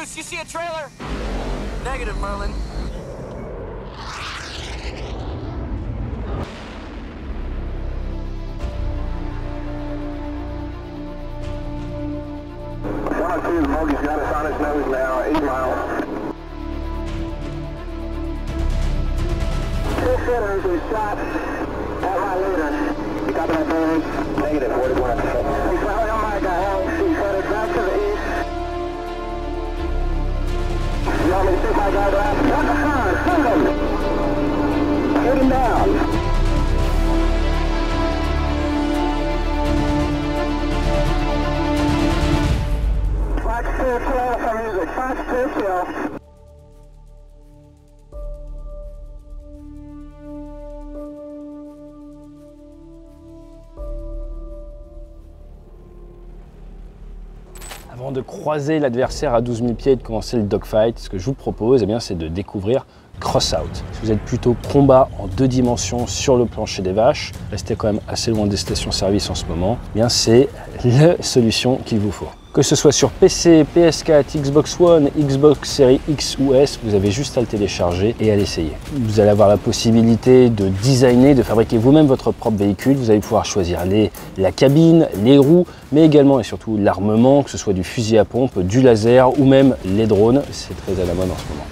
Bruce, you see a trailer? Negative, Merlin. Bogey's got us on his nose now, 8 miles. 6 hitters, we shot at my leader. You copy that, Bruce? Negative, 41. He's rallying on my guy, he's headed back to the east. You want me to shoot my guy left? Got the car, shoot him! Shoot him down. Avant de croiser l'adversaire à 12 000 pieds et de commencer le dogfight, ce que je vous propose, eh bien, c'est de découvrir Crossout. Si vous êtes plutôt combat en 2 dimensions sur le plancher des vaches, restez quand même assez loin des stations-service en ce moment, eh bien c'est la solution qu'il vous faut. Que ce soit sur PC, PS4, Xbox One, Xbox Series X ou S, vous avez juste à le télécharger et à l'essayer. Vous allez avoir la possibilité de designer, de fabriquer vous-même votre propre véhicule. Vous allez pouvoir choisir la cabine, les roues, mais également et surtout l'armement, que ce soit du fusil à pompe, du laser ou même les drones. C'est très à la mode en ce moment.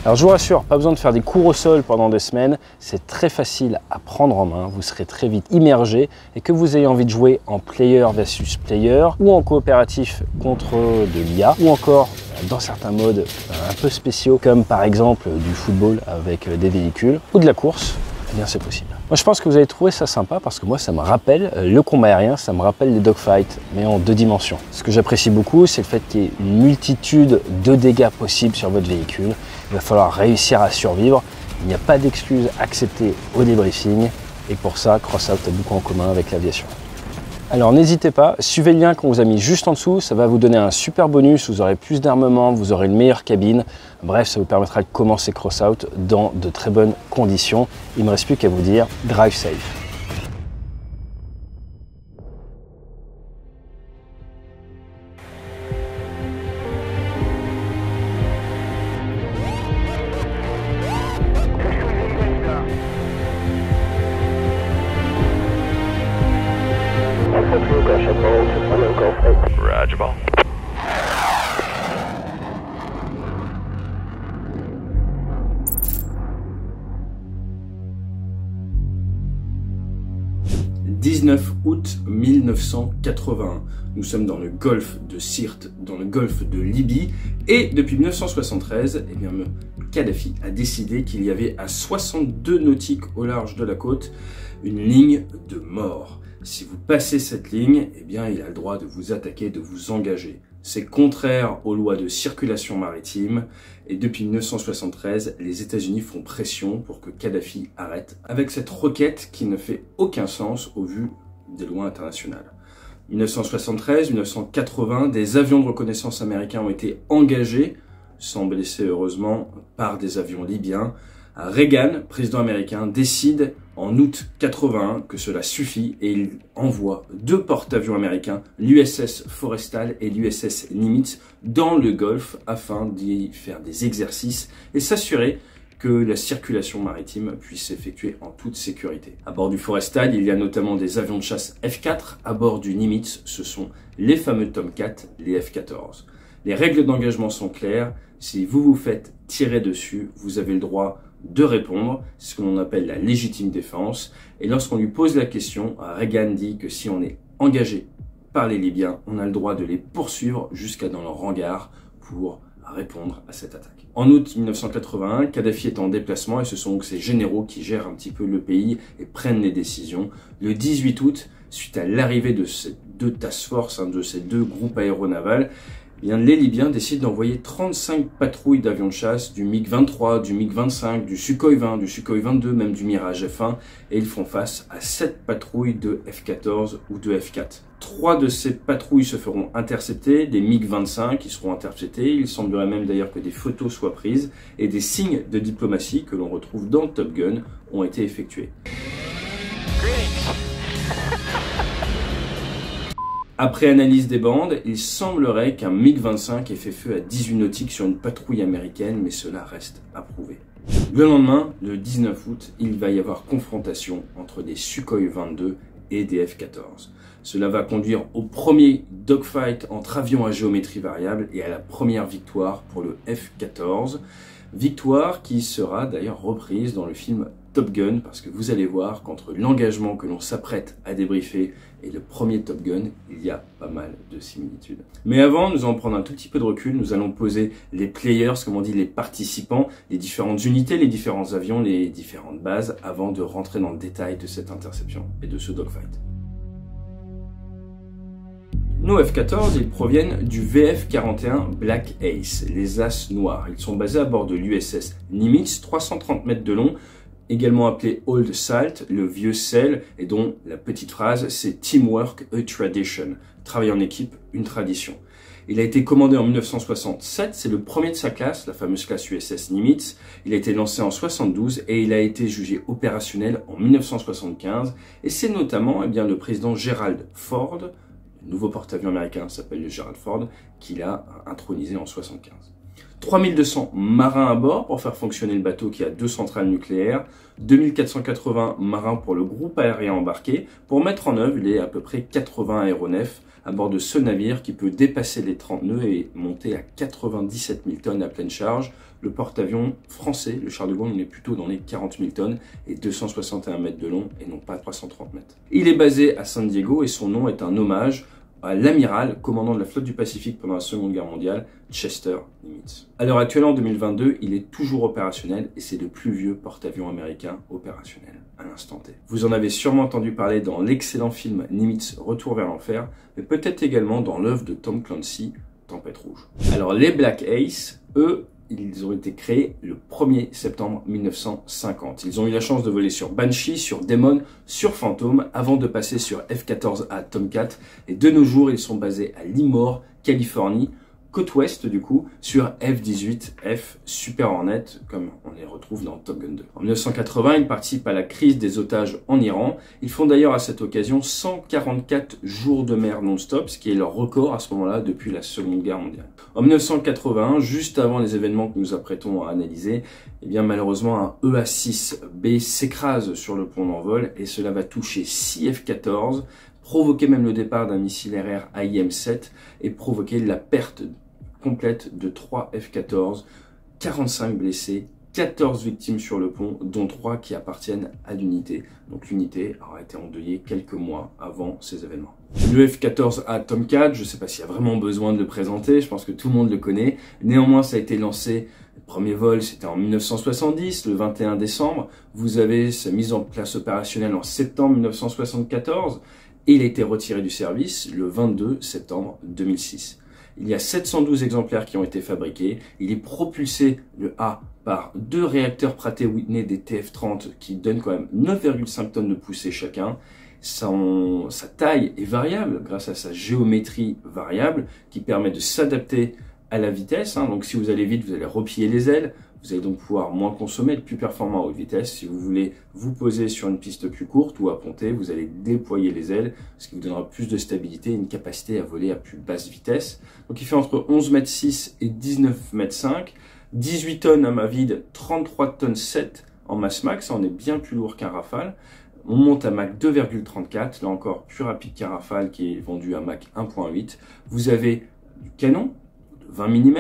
Alors je vous rassure, pas besoin de faire des cours au sol pendant des semaines, c'est très facile à prendre en main, vous serez très vite immergé et que vous ayez envie de jouer en player versus player ou en coopératif contre de l'IA ou encore dans certains modes un peu spéciaux comme par exemple du football avec des véhicules ou de la course, eh bien c'est possible. Moi je pense que vous allez trouver ça sympa parce que moi ça me rappelle le combat aérien, ça me rappelle les dogfights mais en 2 dimensions. Ce que j'apprécie beaucoup c'est le fait qu'il y ait une multitude de dégâts possibles sur votre véhicule. Il va falloir réussir à survivre. Il n'y a pas d'excuses acceptées au débriefing et pour ça Crossout a beaucoup en commun avec l'aviation. Alors n'hésitez pas, suivez le lien qu'on vous a mis juste en dessous, ça va vous donner un super bonus, vous aurez plus d'armement, vous aurez une meilleure cabine. Bref, ça vous permettra de commencer Crossout dans de très bonnes conditions. Il ne me reste plus qu'à vous dire, drive safe. Roger, ball. « 19 août 1981. Nous sommes dans le golfe de Sirte, dans le golfe de Libye, et depuis 1973, eh bien, Kadhafi a décidé qu'il y avait à 62 nautiques au large de la côte une ligne de mort. Si vous passez cette ligne, eh bien, il a le droit de vous attaquer, de vous engager. C'est contraire aux lois de circulation maritime et depuis 1973, les États-Unis font pression pour que Kadhafi arrête avec cette requête qui ne fait aucun sens au vu des lois internationales. 1973-1980, des avions de reconnaissance américains ont été engagés, sans blesser heureusement, par des avions libyens. Reagan, président américain, décide en août 81 que cela suffit et il envoie 2 porte-avions américains, l'USS Forrestal et l'USS Nimitz, dans le Golfe afin d'y faire des exercices et s'assurer que la circulation maritime puisse s'effectuer en toute sécurité. À bord du Forrestal, il y a notamment des avions de chasse F-4. À bord du Nimitz, ce sont les fameux Tomcat, les F-14. Les règles d'engagement sont claires. Si vous vous faites tirer dessus, vous avez le droit de répondre, c'est ce que l'on appelle la légitime défense. Et lorsqu'on lui pose la question, Reagan dit que si on est engagé par les Libyens, on a le droit de les poursuivre jusqu'à dans leur hangar pour répondre à cette attaque. En août 1981, Kadhafi est en déplacement et ce sont donc ces généraux qui gèrent un petit peu le pays et prennent les décisions. Le 18 août, suite à l'arrivée de ces 2 task force, de ces 2 groupes aéronavals, eh bien, les Libyens décident d'envoyer 35 patrouilles d'avions de chasse, du MiG-23, du MiG-25, du Sukhoi 20, du Sukhoi 22, même du Mirage F1, et ils font face à 7 patrouilles de F-14 ou de F-4. 3 de ces patrouilles se feront intercepter, des MiG-25 qui seront interceptés, il semblerait même d'ailleurs que des photos soient prises, et des signes de diplomatie que l'on retrouve dans Top Gun ont été effectués. Après analyse des bandes, il semblerait qu'un MiG-25 ait fait feu à 18 nautiques sur une patrouille américaine, mais cela reste à prouver. Le lendemain, le 19 août, il va y avoir confrontation entre des Sukhoi 22 et des F-14. Cela va conduire au premier dogfight entre avions à géométrie variable et à la première victoire pour le F-14. Victoire qui sera d'ailleurs reprise dans le film Top Gun, parce que vous allez voir qu'entre l'engagement que l'on s'apprête à débriefer et le premier Top Gun, il y a pas mal de similitudes. Mais avant, nous allons prendre un tout petit peu de recul, nous allons poser les players, comme on dit, les participants, les différentes unités, les différents avions, les différentes bases, avant de rentrer dans le détail de cette interception et de ce dogfight. Nos F-14, ils proviennent du VF-41 Black Ace, les As Noirs. Ils sont basés à bord de l'USS Nimitz, 330 mètres de long, également appelé Old Salt, le vieux sel, et dont la petite phrase, c'est Teamwork, a Tradition. Travailler en équipe, une tradition. Il a été commandé en 1967, c'est le premier de sa classe, la fameuse classe USS Nimitz. Il a été lancé en 1972 et il a été jugé opérationnel en 1975. Et c'est notamment le président Gerald Ford, le nouveau porte-avions américain s'appelle le Gerald Ford, qui l'a intronisé en 1975. 3200 marins à bord pour faire fonctionner le bateau qui a 2 centrales nucléaires, 2480 marins pour le groupe aérien embarqué, pour mettre en œuvre les à peu près 80 aéronefs à bord de ce navire qui peut dépasser les 30 nœuds et monter à 97 000 tonnes à pleine charge. Le porte-avions français, le Charles de Gaulle, il est plutôt dans les 40 000 tonnes et 261 mètres de long et non pas 330 mètres. Il est basé à San Diego et son nom est un hommage à l'amiral, commandant de la flotte du Pacifique pendant la Seconde Guerre mondiale, Chester Nimitz. À l'heure actuelle, en 2022, il est toujours opérationnel et c'est le plus vieux porte-avions américain opérationnel à l'instant T. Vous en avez sûrement entendu parler dans l'excellent film Nimitz, Retour vers l'enfer, mais peut-être également dans l'œuvre de Tom Clancy, Tempête rouge. Alors les Black Ace, eux, ils ont été créés le 1er septembre 1950. Ils ont eu la chance de voler sur Banshee, sur Demon, sur Phantom, avant de passer sur F-14A Tomcat. Et de nos jours, ils sont basés à Lemoore, Californie, côte ouest du coup, sur F-18F Super Hornet, comme on les retrouve dans Top Gun 2. En 1980, ils participent à la crise des otages en Iran. Ils font d'ailleurs à cette occasion 144 jours de mer non-stop, ce qui est leur record à ce moment-là depuis la Seconde Guerre mondiale. En 1981, juste avant les événements que nous apprêtons à analyser, malheureusement un EA-6B s'écrase sur le pont d'envol et cela va toucher 6 F-14, provoquer même le départ d'un missile RR AIM-7 et provoquer la perte complète de 3 F-14, 45 blessés, 14 victimes sur le pont, dont 3 qui appartiennent à l'unité. Donc l'unité aura été endeuillée quelques mois avant ces événements. Le F-14A Tomcat, je ne sais pas s'il y a vraiment besoin de le présenter, je pense que tout le monde le connaît. Néanmoins, ça a été lancé, le premier vol c'était en 1970, le 21 décembre. Vous avez sa mise en place opérationnelle en septembre 1974 et il a été retiré du service le 22 septembre 2006. Il y a 712 exemplaires qui ont été fabriqués. Il est propulsé, le A, par 2 réacteurs Pratt & Whitney des TF30 qui donnent quand même 9,5 tonnes de poussée chacun. Sa taille est variable grâce à sa géométrie variable qui permet de s'adapter à la vitesse. Donc si vous allez vite, vous allez replier les ailes. Vous allez donc pouvoir moins consommer, être plus performant à haute vitesse. Si vous voulez vous poser sur une piste plus courte ou à ponter, vous allez déployer les ailes, ce qui vous donnera plus de stabilité et une capacité à voler à plus basse vitesse. Donc il fait entre 11,6 m et 19,5 m, 18 tonnes à mât vide, 33 tonnes 7 en masse max, on est bien plus lourd qu'un Rafale. On monte à Mach 2,34, là encore plus rapide qu'un Rafale qui est vendu à Mach 1,8. Vous avez du canon de 20 mm,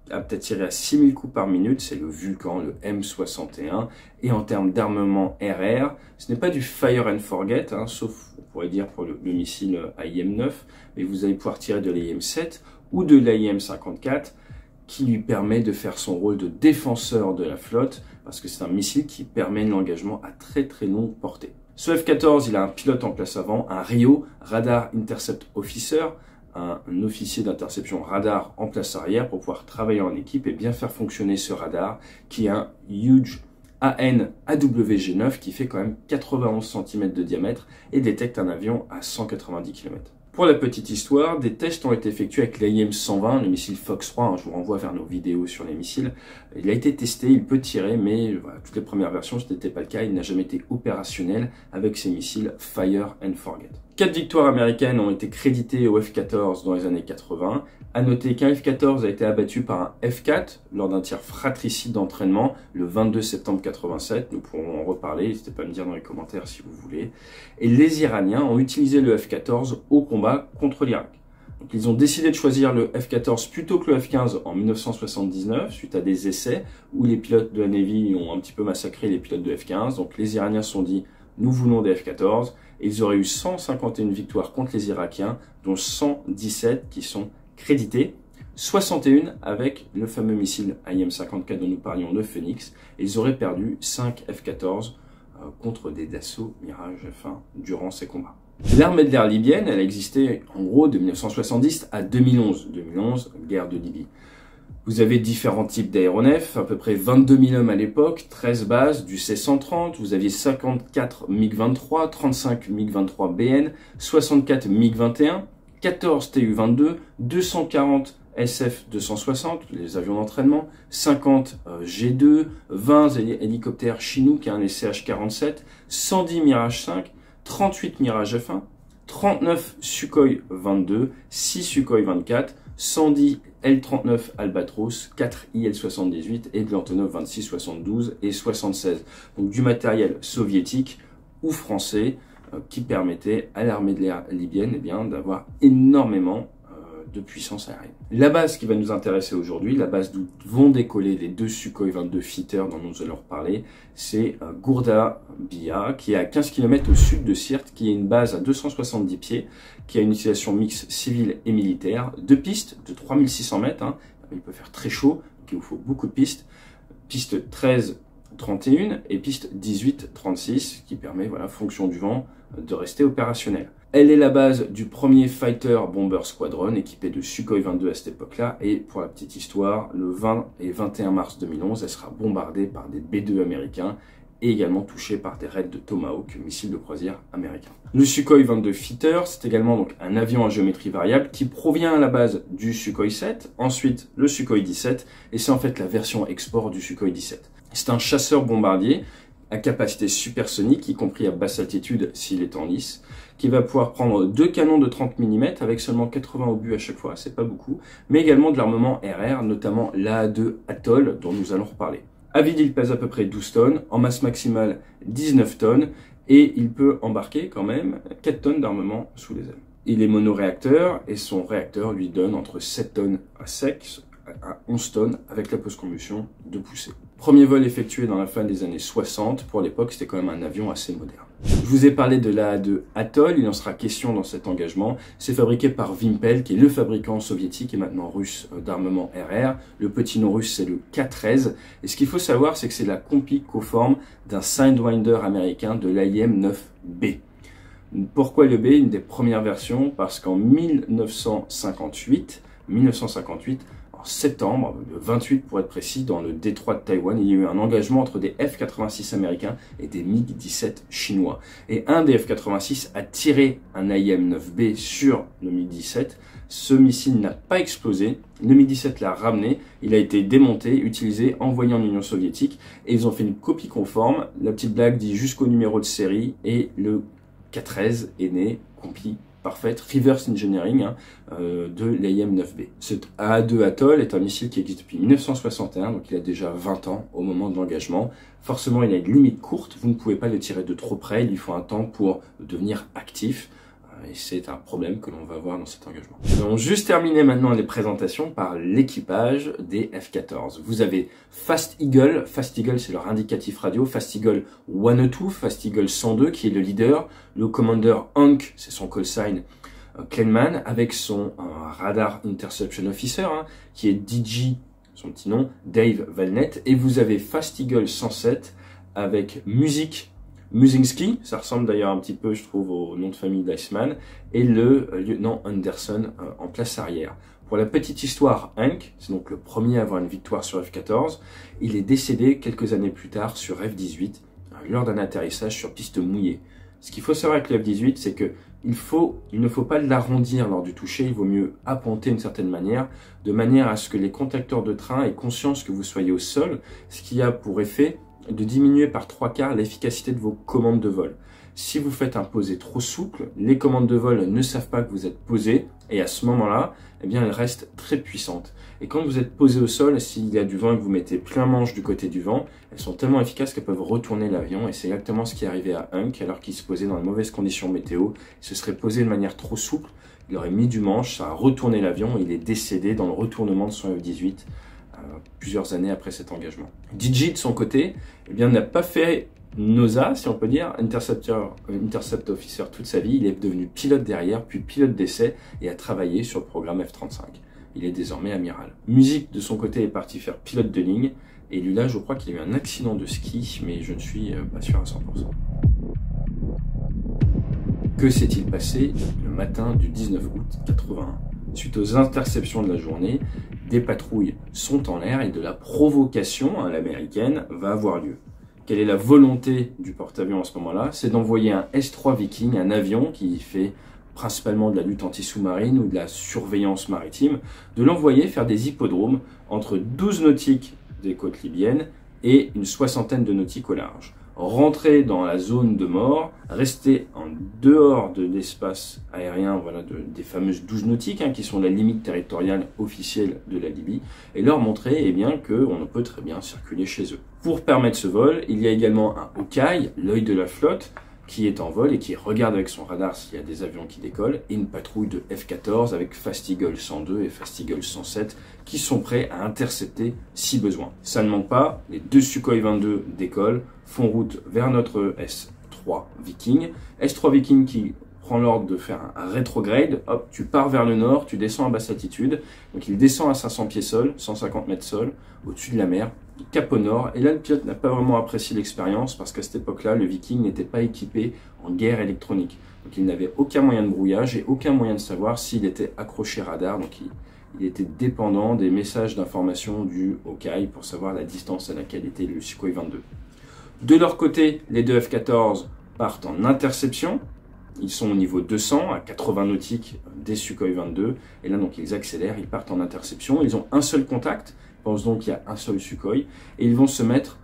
à peut-être tirer à 6000 coups par minute, c'est le Vulcan, le M61. Et en termes d'armement RR, ce n'est pas du Fire and Forget, sauf, on pourrait dire, pour le missile AIM-9, mais vous allez pouvoir tirer de l'AIM-7 ou de l'AIM-54, qui lui permet de faire son rôle de défenseur de la flotte, parce que c'est un missile qui permet l'engagement à très très longue portée. Ce F-14, il a un pilote en place avant, un RIO, Radar Intercept Officer, un officier d'interception radar en place arrière pour pouvoir travailler en équipe et bien faire fonctionner ce radar qui est un Huge AN AWG9 qui fait quand même 91 cm de diamètre et détecte un avion à 190 km. Pour la petite histoire, des tests ont été effectués avec l'AIM-120, le missile Fox 3, je vous renvoie vers nos vidéos sur les missiles. Il a été testé, il peut tirer, mais voilà, toutes les premières versions, ce n'était pas le cas, il n'a jamais été opérationnel avec ces missiles Fire and Forget. 4 victoires américaines ont été créditées au F-14 dans les années 80. À noter qu'un F-14 a été abattu par un F-4 lors d'un tir fratricide d'entraînement le 22 septembre 87. Nous pourrons en reparler, n'hésitez pas à me dire dans les commentaires si vous voulez. Et les Iraniens ont utilisé le F-14 au combat contre l'Irak. Donc, ils ont décidé de choisir le F-14 plutôt que le F-15 en 1979, suite à des essais où les pilotes de la Navy ont un petit peu massacré les pilotes de F-15. Donc les Iraniens se sont dit, nous voulons des F-14. Et ils auraient eu 151 victoires contre les Irakiens, dont 117 qui sont crédités, 61 avec le fameux missile IM-54 dont nous parlions de Phoenix. Et ils auraient perdu 5 F-14 contre des Dassault Mirage F1 durant ces combats. L'armée de l'air libyenne, elle a existé en gros de 1970 à 2011. 2011, guerre de Libye. Vous avez différents types d'aéronefs, à peu près 22 000 hommes à l'époque, 13 bases, du C-130, vous aviez 54 MiG-23, 35 MiG-23 BN, 64 MiG-21, 14 Tu-22, 240 SF-260, les avions d'entraînement, 50 G2, 20 hélicoptères Chinook, qui est un SCH-47, 110 Mirage 5, 38 Mirage F1, 39 Sukhoi 22, 6 Sukhoi 24, 110 L-39 Albatros, 4 IL-78 et de l'Antonov 26, 72 et 76. Donc du matériel soviétique ou français qui permettait à l'armée de l'air libyenne d'avoir énormément de puissance aérienne. La base qui va nous intéresser aujourd'hui, la base d'où vont décoller les 2 Sukhoi 22 Fighter dont nous allons reparler, c'est Gourda Bia, qui est à 15 km au sud de Sirte, qui est une base à 270 pieds, qui a une utilisation mixte civile et militaire, 2 pistes de 3600 mètres, hein. Il peut faire très chaud, donc il vous faut beaucoup de pistes, piste 13-31 et piste 18-36, qui permet, voilà, fonction du vent, de rester opérationnel. Elle est la base du premier Fighter Bomber Squadron équipé de Sukhoi 22 à cette époque-là, et pour la petite histoire, le 20 et 21 mars 2011, elle sera bombardée par des B-2 américains et également touchée par des raids de Tomahawk, missiles de croisière américains. Le Sukhoi 22 Fighter, c'est également donc un avion à géométrie variable qui provient à la base du Sukhoi 7, ensuite le Sukhoi 17, et c'est en fait la version export du Sukhoi 17. C'est un chasseur bombardier à capacité supersonique, y compris à basse altitude s'il est en lice, qui va pouvoir prendre 2 canons de 30 mm avec seulement 80 obus à chaque fois, c'est pas beaucoup, mais également de l'armement RR, notamment l'A2 Atoll dont nous allons reparler. À vide, il pèse à peu près 12 tonnes, en masse maximale 19 tonnes, et il peut embarquer quand même 4 tonnes d'armement sous les ailes. Il est monoréacteur, et son réacteur lui donne entre 7 tonnes à sec à 11 tonnes avec la post-combustion de poussée. Premier vol effectué dans la fin des années 60, pour l'époque c'était quand même un avion assez moderne. Je vous ai parlé de l'A2 Atoll, il en sera question dans cet engagement. C'est fabriqué par Vimpel, qui est le fabricant soviétique et maintenant russe d'armement RR. Le petit nom russe c'est le K-13. Et ce qu'il faut savoir, c'est que c'est la compie conforme d'un Sidewinder américain de l'AIM-9B. Pourquoi le B? Une des premières versions, parce qu'en 1958, en septembre, le 28 pour être précis, dans le détroit de Taïwan, il y a eu un engagement entre des F-86 américains et des MiG-17 chinois. Et un des F-86 a tiré un AIM-9B sur le MiG-17. Ce missile n'a pas explosé, le MiG-17 l'a ramené, il a été démonté, utilisé, envoyé en Union soviétique, et ils ont fait une copie conforme. La petite blague dit jusqu'au numéro de série, et le K-13 est né, compli parfaite, reverse engineering de l'AIM-9B. Cet A2 Atoll est un missile qui existe depuis 1961, donc il a déjà 20 ans au moment de l'engagement. Forcément, il a une limite courte, vous ne pouvez pas le tirer de trop près, il lui faut un temps pour devenir actif. Et c'est un problème que l'on va voir dans cet engagement. Nous allons juste terminer maintenant les présentations par l'équipage des F-14. Vous avez Fast Eagle c'est leur indicatif radio, Fast Eagle 102, Fast Eagle 102 qui est le leader, le commander Hank, c'est son call sign, Kleinman, avec son Radar Interception Officer, qui est DJ, son petit nom, Dave Valnet, et vous avez Fast Eagle 107 avec Musinski, ça ressemble d'ailleurs un petit peu, je trouve, au nom de famille d'Iceman, et le lieutenant Anderson en place arrière. Pour la petite histoire, Hank, c'est donc le premier à avoir une victoire sur F-14, il est décédé quelques années plus tard sur F-18, lors d'un atterrissage sur piste mouillée. Ce qu'il faut savoir avec le F-18, c'est que il ne faut pas l'arrondir lors du toucher, il vaut mieux apponter d'une certaine manière, de manière à ce que les contacteurs de train aient conscience que vous soyez au sol, ce qui a pour effet de diminuer par 3/4 l'efficacité de vos commandes de vol. Si vous faites un posé trop souple, les commandes de vol ne savent pas que vous êtes posé et à ce moment-là, eh bien, elles restent très puissantes. Et quand vous êtes posé au sol, s'il y a du vent et que vous mettez plein manche du côté du vent, elles sont tellement efficaces qu'elles peuvent retourner l'avion et c'est exactement ce qui est arrivé à Hunk alors qu'il se posait dans de mauvaises conditions météo. Il se serait posé de manière trop souple, il aurait mis du manche, ça a retourné l'avion et il est décédé dans le retournement de son F-18 plusieurs années après cet engagement. DJI de son côté, eh bien, n'a pas fait NOSA, si on peut dire, Intercept Officer toute sa vie. Il est devenu pilote derrière, puis pilote d'essai et a travaillé sur le programme F-35. Il est désormais amiral. Musique, de son côté, est parti faire pilote de ligne. Et lui, là, je crois qu'il a eu un accident de ski, mais je ne suis pas sûr à 100%. Que s'est-il passé le matin du 19 août 81? Suite aux interceptions de la journée, des patrouilles sont en l'air et de la provocation à l'américaine va avoir lieu. Quelle est la volonté du porte-avions à ce moment-là? C'est d'envoyer un S-3 Viking, un avion qui fait principalement de la lutte anti-sous-marine ou de la surveillance maritime, de l'envoyer faire des hippodromes entre 12 nautiques des côtes libyennes et une soixantaine de nautiques au large. Rentrer dans la zone de mort, rester en dehors de l'espace aérien, voilà, des fameuses 12 nautiques, qui sont la limite territoriale officielle de la Libye, et leur montrer eh bien, qu'on peut très bien circuler chez eux. Pour permettre ce vol, il y a également un Hawkeye, l'œil de la flotte, qui est en vol et qui regarde avec son radar s'il y a des avions qui décollent, et une patrouille de F-14 avec Fast Eagle 102 et Fast Eagle 107 qui sont prêts à intercepter si besoin. Ça ne manque pas, les deux Sukhoi 22 décollent, font route vers notre S-3 Viking. S-3 Viking qui prend l'ordre de faire un rétrograde, hop, tu pars vers le nord, tu descends à basse altitude, donc il descend à 500 pieds sol, 150 mètres sol, au-dessus de la mer, cap au nord, et là le pilote n'a pas vraiment apprécié l'expérience parce qu'à cette époque-là, le Viking n'était pas équipé en guerre électronique, donc il n'avait aucun moyen de brouillage et aucun moyen de savoir s'il était accroché radar, donc il était dépendant des messages d'information du Hawkeye pour savoir la distance à laquelle était le Sukhoi 22. De leur côté, les deux F-14 partent en interception. Ils sont au niveau 200, à 80 nautiques des Sukhoi 22. Et là, donc, ils accélèrent, ils partent en interception. Ils ont un seul contact. Ils pensent donc qu'il y a un seul Sukhoi. Et ils vont se mettre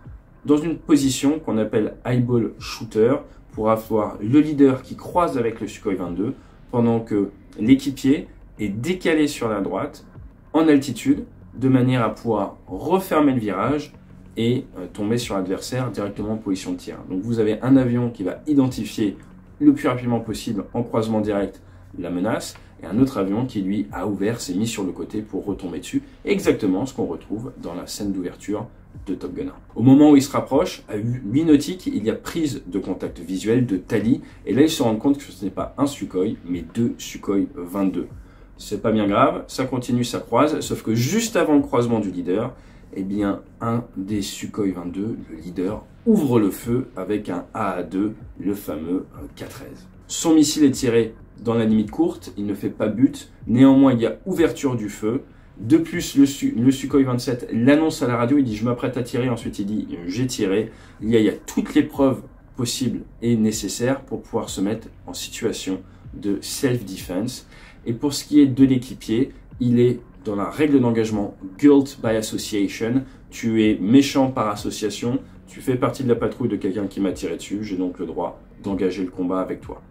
dans une position qu'on appelle eyeball shooter pour avoir le leader qui croise avec le Sukhoi 22 pendant que l'équipier est décalé sur la droite en altitude de manière à pouvoir refermer le virage et tomber sur l'adversaire directement en position de tir. Donc vous avez un avion qui va identifier le plus rapidement possible en croisement direct la menace et un autre avion qui lui a ouvert, s'est mis sur le côté pour retomber dessus. Exactement ce qu'on retrouve dans la scène d'ouverture de Top Gun 1. Au moment où il se rapproche, à 8 nautiques, il y a prise de contact visuel de Tali et là ils se rendent compte que ce n'est pas un Sukhoi mais deux Sukhoi 22. C'est pas bien grave, ça continue, ça croise, sauf que juste avant le croisement du leader, eh bien, un des Sukhoi 22, le leader, ouvre le feu avec un AA-2, le fameux K-13. Son missile est tiré dans la limite courte, il ne fait pas but, néanmoins il y a ouverture du feu. De plus, le Sukhoi 27 l'annonce à la radio, il dit « je m'apprête à tirer », ensuite il dit « j'ai tiré ». Il y a toutes les preuves possibles et nécessaires pour pouvoir se mettre en situation de self-defense. Et pour ce qui est de l'équipier, il est dans la règle d'engagement Guilt by Association. Tu es méchant par association, tu fais partie de la patrouille de quelqu'un qui m'a tiré dessus, j'ai donc le droit d'engager le combat avec toi.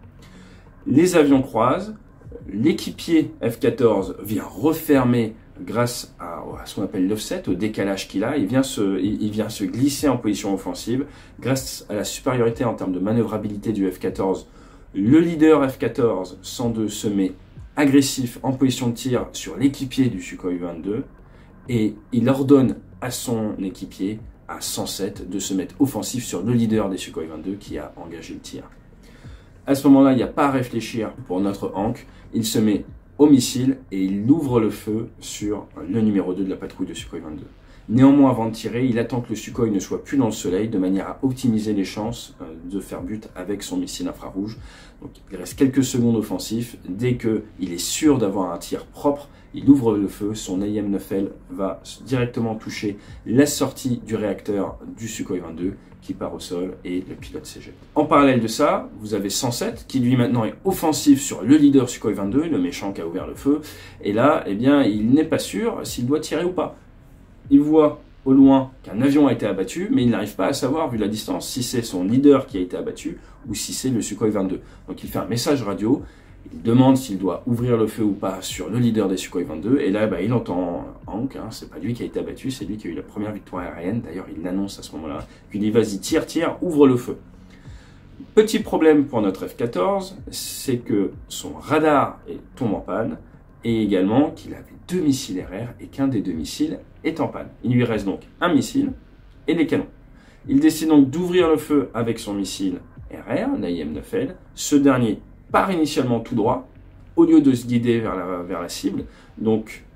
Les avions croisent, l'équipier F-14 vient refermer grâce à ce qu'on appelle l'offset, au décalage qu'il a, il vient se glisser en position offensive. Grâce à la supériorité en termes de manœuvrabilité du F-14, le leader F-14 102 se met agressif en position de tir sur l'équipier du Sukhoi 22 et il ordonne à son équipier, à 107, de se mettre offensif sur le leader des Sukhoi 22 qui a engagé le tir. À ce moment-là, il n'y a pas à réfléchir pour notre Hank, il se met au missile et il ouvre le feu sur le numéro 2 de la patrouille de Sukhoi 22. Néanmoins, avant de tirer, il attend que le Sukhoi ne soit plus dans le soleil de manière à optimiser les chances de faire but avec son missile infrarouge. Donc, il reste quelques secondes offensifs. Dès qu'il est sûr d'avoir un tir propre, il ouvre le feu. Son AIM-9L va directement toucher la sortie du réacteur du Sukhoi 22 qui part au sol et le pilote s'éjecte. En parallèle de ça, vous avez 107 qui lui maintenant est offensif sur le leader Sukhoi 22, le méchant qui a ouvert le feu. Et là, eh bien, il n'est pas sûr s'il doit tirer ou pas. Il voit au loin qu'un avion a été abattu, mais il n'arrive pas à savoir, vu la distance, si c'est son leader qui a été abattu ou si c'est le Sukhoi 22. Donc il fait un message radio, il demande s'il doit ouvrir le feu ou pas sur le leader des Sukhoi 22, et là il entend Hank, hein, c'est pas lui qui a été abattu, c'est lui qui a eu la première victoire aérienne, d'ailleurs il l'annonce à ce moment-là, puis il dit vas-y tire, ouvre le feu. Petit problème pour notre F-14, c'est que son radar tombe en panne, et également qu'il avait 2 missiles RR et qu'un des 2 missiles est en panne. Il lui reste donc un missile et des canons. Il décide donc d'ouvrir le feu avec son missile RR, l'AIM-9L. Ce dernier part initialement tout droit, au lieu de se guider vers la cible. Donc,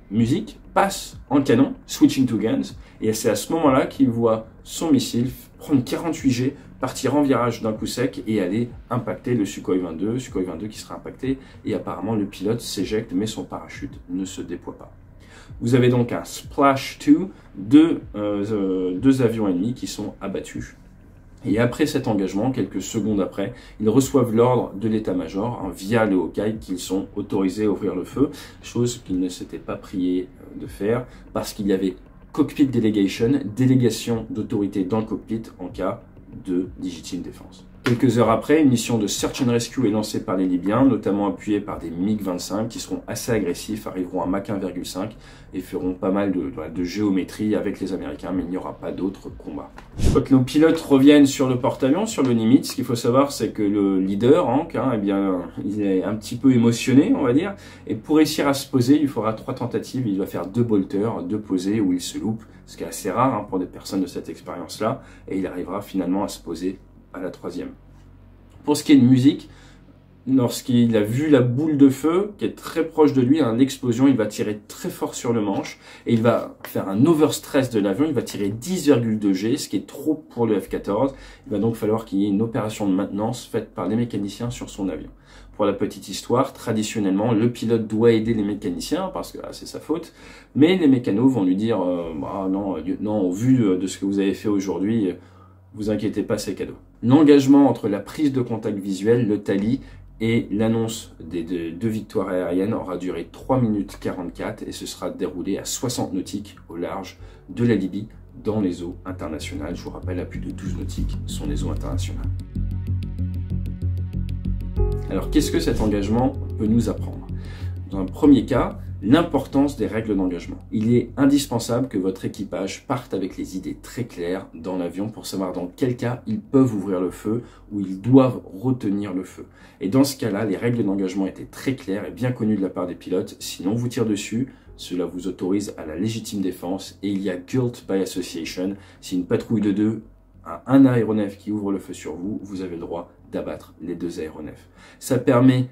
musique, passe en canon, switching to guns, et c'est à ce moment-là qu'il voit son missile prendre 48 G, partir en virage d'un coup sec et aller impacter le Sukhoi 22 qui sera impacté, et apparemment le pilote s'éjecte mais son parachute ne se déploie pas. Vous avez donc un Splash 2, deux avions ennemis qui sont abattus. Et après cet engagement, quelques secondes après, ils reçoivent l'ordre de l'état-major via le Hawkeye qu'ils sont autorisés à ouvrir le feu, chose qu'ils ne s'étaient pas priés de faire parce qu'il y avait cockpit delegation, délégation d'autorité dans le cockpit en cas de légitime défense. Quelques heures après, une mission de search and rescue est lancée par les Libyens, notamment appuyée par des MiG-25 qui seront assez agressifs, arriveront à Mach 1,5 et feront pas mal de géométrie avec les Américains, mais il n'y aura pas d'autres combats. Quand nos pilotes reviennent sur le porte-avions, sur le Nimitz, ce qu'il faut savoir, c'est que le leader, Hank, eh bien, il est un petit peu émotionné, on va dire, et pour réussir à se poser, il faudra 3 tentatives, il doit faire 2 bolters, 2 posées où il se loupe, ce qui est assez rare pour des personnes de cette expérience-là, et il arrivera finalement à se poser à la 3e. Pour ce qui est de musique, lorsqu'il a vu la boule de feu qui est très proche de lui, une explosion, il va tirer très fort sur le manche et il va faire un overstress de l'avion, il va tirer 10,2 G, ce qui est trop pour le F-14. Il va donc falloir qu'il y ait une opération de maintenance faite par les mécaniciens sur son avion. Pour la petite histoire, traditionnellement, le pilote doit aider les mécaniciens parce que c'est sa faute, mais les mécanos vont lui dire non, lieutenant, au vu de ce que vous avez fait aujourd'hui, vous inquiétez pas, c'est cadeau. L'engagement entre la prise de contact visuel, le tally, et l'annonce des 2 victoires aériennes aura duré 3 minutes 44 et ce sera déroulé à 60 nautiques au large de la Libye dans les eaux internationales. Je vous rappelle, à plus de 12 nautiques sont les eaux internationales. Alors, qu'est-ce que cet engagement peut nous apprendre? Dans un premier cas, l'importance des règles d'engagement. Il est indispensable que votre équipage parte avec les idées très claires dans l'avion pour savoir dans quel cas ils peuvent ouvrir le feu ou ils doivent retenir le feu. Et dans ce cas-là, les règles d'engagement étaient très claires et bien connues de la part des pilotes. Sinon, vous tire dessus, cela vous autorise à la légitime défense et il y a guilt by association. Si une patrouille de 2 a un aéronef qui ouvre le feu sur vous, vous avez le droit d'abattre les 2 aéronefs. Ça permet,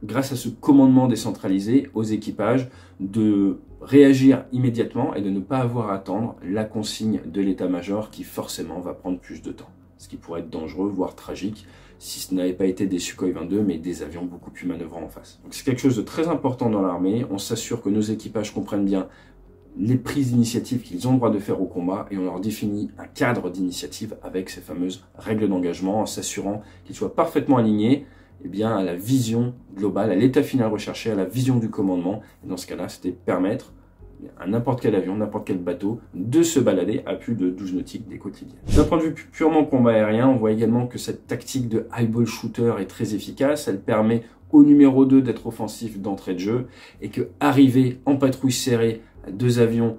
grâce à ce commandement décentralisé, aux équipages de réagir immédiatement et de ne pas avoir à attendre la consigne de l'état-major qui forcément va prendre plus de temps. Ce qui pourrait être dangereux, voire tragique, si ce n'avait pas été des Sukhoi 22, mais des avions beaucoup plus manœuvrants en face. Donc c'est quelque chose de très important dans l'armée. On s'assure que nos équipages comprennent bien les prises d'initiative qu'ils ont le droit de faire au combat et on leur définit un cadre d'initiative avec ces fameuses règles d'engagement en s'assurant qu'ils soient parfaitement alignés à la vision globale, à l'état final recherché, à la vision du commandement. Et dans ce cas-là, c'était permettre à n'importe quel avion, n'importe quel bateau de se balader à plus de 12 nautiques des côtes libyennes. D'un point de vue purement combat aérien, on voit également que cette tactique de eyeball shooter est très efficace. Elle permet au numéro 2 d'être offensif d'entrée de jeu et que arriver en patrouille serrée à 2 avions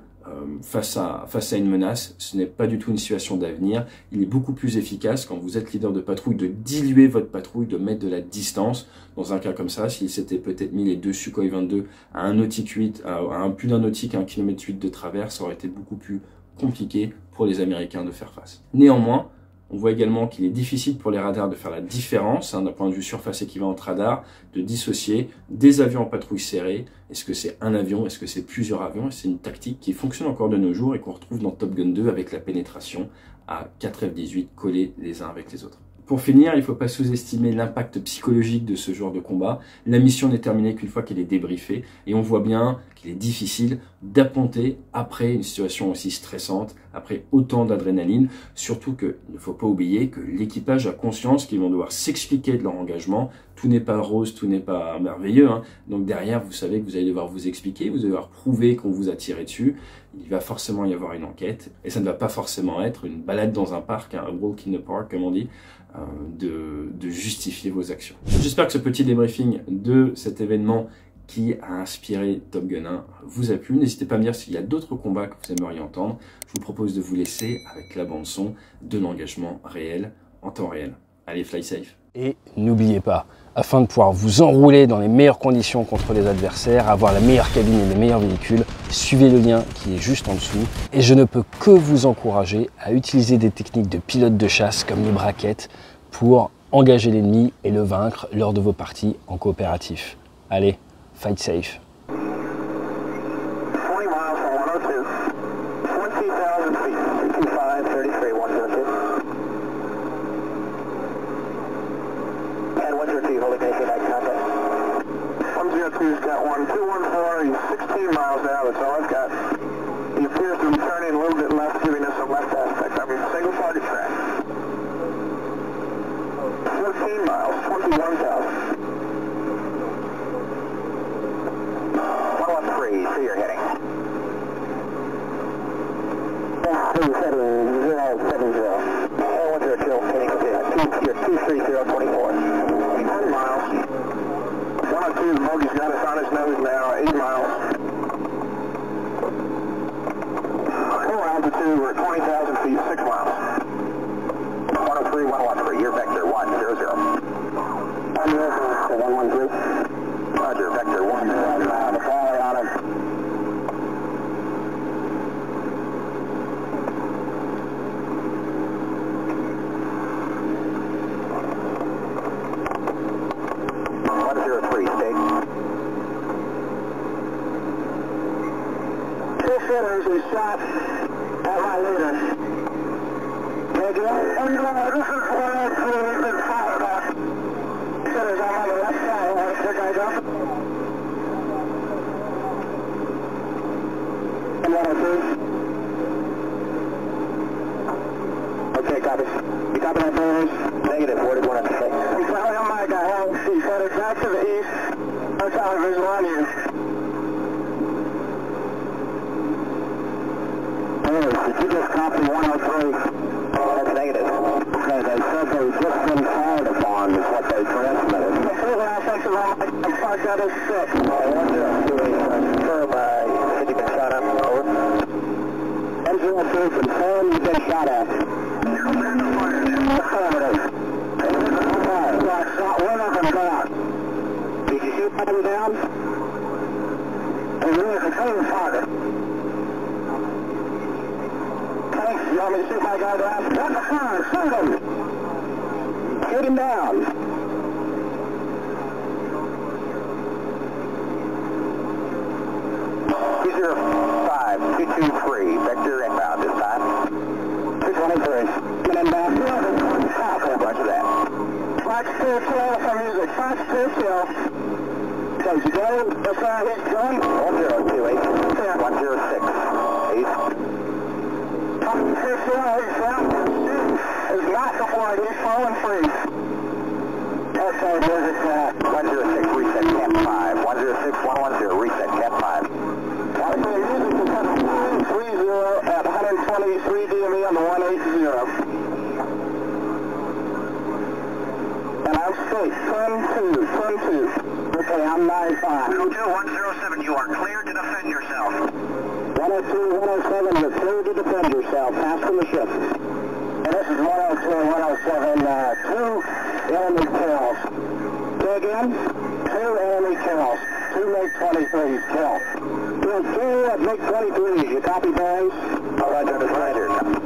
face à une menace, ce n'est pas du tout une situation d'avenir. Il est beaucoup plus efficace quand vous êtes leader de patrouille de diluer votre patrouille, de mettre de la distance. Dans un cas comme ça, s'il s'était peut-être mis les 2 Sukhoi 22 à un nautique 8, à plus d'un nautique, 1,8 km de travers, ça aurait été beaucoup plus compliqué pour les Américains de faire face. Néanmoins, on voit également qu'il est difficile pour les radars de faire la différence, d'un point de vue surface équivalent entre radars, de dissocier des avions en patrouille serrée. Est-ce que c'est un avion? Est-ce que c'est plusieurs avions? C'est une tactique qui fonctionne encore de nos jours et qu'on retrouve dans Top Gun 2 avec la pénétration à 4 F-18 collés les uns avec les autres. Pour finir, il ne faut pas sous-estimer l'impact psychologique de ce genre de combat. La mission n'est terminée qu'une fois qu'elle est débriefée et on voit bien qu'il est difficile d'apponter après une situation aussi stressante après autant d'adrénaline, surtout qu'il ne faut pas oublier que l'équipage a conscience qu'ils vont devoir s'expliquer de leur engagement. Tout n'est pas rose, tout n'est pas merveilleux, hein. Donc derrière, vous savez que vous allez devoir vous expliquer, vous allez devoir prouver qu'on vous a tiré dessus. Il va forcément y avoir une enquête, et ça ne va pas forcément être une balade dans un parc, un walk in the park, comme on dit, de justifier vos actions. J'espère que ce petit débriefing de cet événement qui a inspiré Top Gun 1 vous a plu. N'hésitez pas à me dire s'il y a d'autres combats que vous aimeriez entendre. Je vous propose de vous laisser avec la bande son de l'engagement réel en temps réel. Allez, fly safe. Et n'oubliez pas, afin de pouvoir vous enrouler dans les meilleures conditions contre les adversaires, avoir la meilleure cabine et les meilleurs véhicules, suivez le lien qui est juste en dessous. Et je ne peux que vous encourager à utiliser des techniques de pilote de chasse comme les braquettes pour engager l'ennemi et le vaincre lors de vos parties en coopératif. Allez, fight safe. 20 miles from 102. 20,000 feet. 225, 33, 102. And 102, holding anything like contact. 102's got one. 214, he's 16 miles now, that's all I've got. He appears to be turning a little bit left, giving us some left aspect. I mean, single target track. 14 miles, 21,000. 113, see you're heading. 270, 070. 102, heading to 230, 24. 10 miles. 102, the bogey's got us on his nose now, 8 miles. Full altitude, we're at 20,000 feet, 6 miles. 103, 113, you're vector 100. I'm here for 113. Roger, vector 100. The power on him. Sinners is shot at my leader. This is what we've been fired at. Sinners, I'm on the left side. Want to pick guys up? 102. Okay, copy. You copy that, boys? Negative, 41 at the site. He's probably on my guy. He's headed back to the east. No television on you. Did you just copy 103? That's negative. Okay, they said they've just been fired upon, is what they transmitted. I'm parked out of 6. 102, confirm, said you've been shot at. Over. 102, confirm you've been shot at. Affirmative. One of them down. Did you shoot them down? And you're the same target. You want me to shoot my guy down? That's fine, shoot him! Shoot him down! 205, 223, vector inbound this time. 223, inbound. Roger that. Fox 212 for music, Fox 212. So you go, that's how he's going? 1028, 106, east. Is not deployed, he's falling free. Okay, there's it, 106, reset camp 5. 106, 110, reset camp 5. Music to 30 at 123 DME on the 180. And I'm straight, 10-2. Okay, I'm 9-5. 107, you are cleared to defend yourself. 102, 107, you're cleared to defend yourself. Pass from the ship. And this is 102, 107, 2 enemy kills. Say again? 2 enemy kills. 2 MiG-23s kill. 2 MiG-23s, you copy, boys? All right, understand.